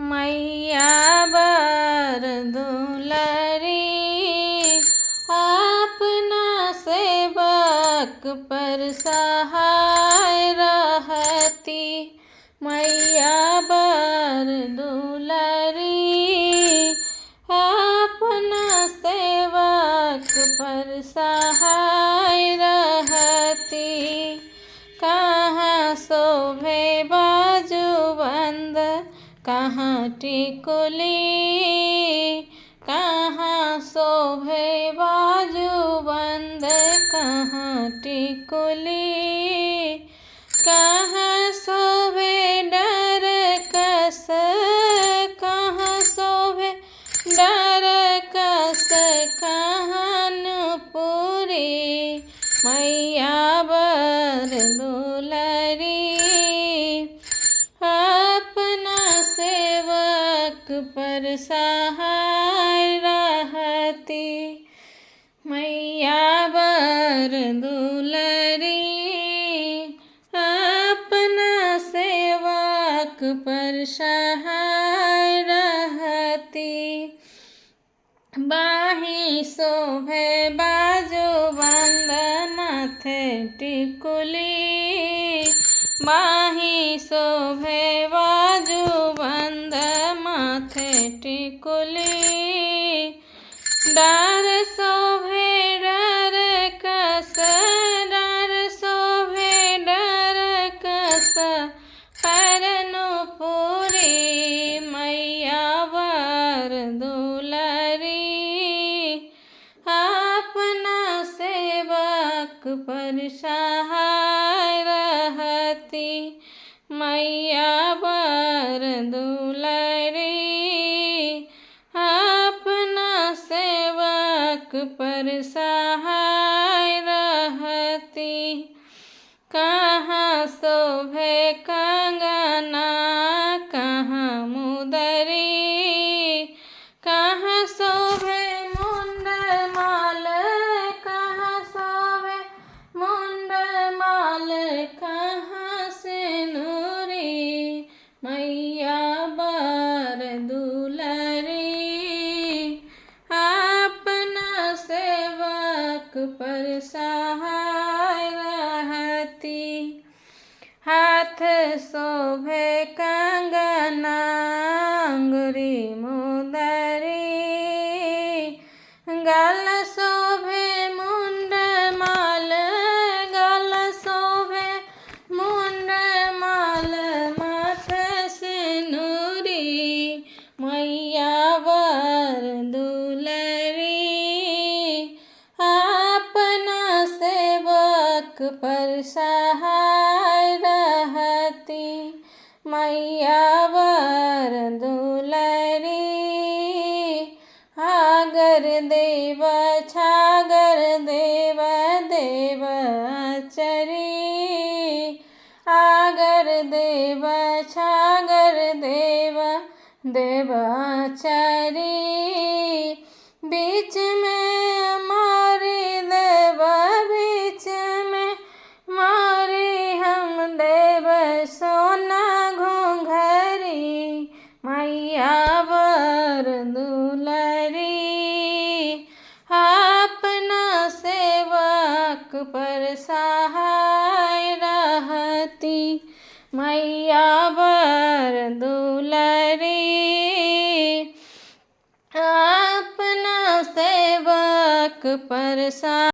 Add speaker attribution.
Speaker 1: मैया बर दुलारी अपना सेवक पर सहाय रहती। मैया बर दुलारी अपना सेवक पर सहाय रहती। कहाँ शोभे बाजूबंद कहाँ टिकुली, कहाँ शोभे बाजूबंद कहाँ टिकुली, कहाँ शोभे डर कस, कहाँ शोभे डर कस कहाँ नुपुरी। मैया बर दुलारी अपना सेवक पर सहाय रहती। मैया बर दुलारी अपना सेवक पर सहाय रहती। बाही शोभे बाजूबंद माथे टिकुली, बाही शोभे बाजूबंद माथे टिकुली, डार शोभे डर कस, डार शोभे डर कस पर नुपुरी। मैया बर दुलारी अपना सेवक पर सहाय रहती। मैया बर दुलारी अपना सेवक पर सहाय रहती। कहाँ शोभे कंगना कहाँ मुदरी, कहाँ शोभे मुंडमाल, कहाँ शोभे मुंडमाल कहाँ सिंदूरी। मैया बर दुलारी अपना सेवक पर सहाय रहती। हाथ शोभे कंगना अंगुरी मुदरी, गल शोभे मुंडमाल, गल शोभे मुंडमाल माथे सिंदूरी। मैया बर दुलारी अपना सेवक पर सहाय रहती। मैया बर दुलारी आगर देव छागर देव देव चरी, आगर देव छागर देव देव चरी। बीच में मारी देव, बीच में मारी हम देव सोना घुंघरी। मैया बर दुलारी अपना सेवक पर सहाय रहती। मैया बर दुलारी अपना सेवक पर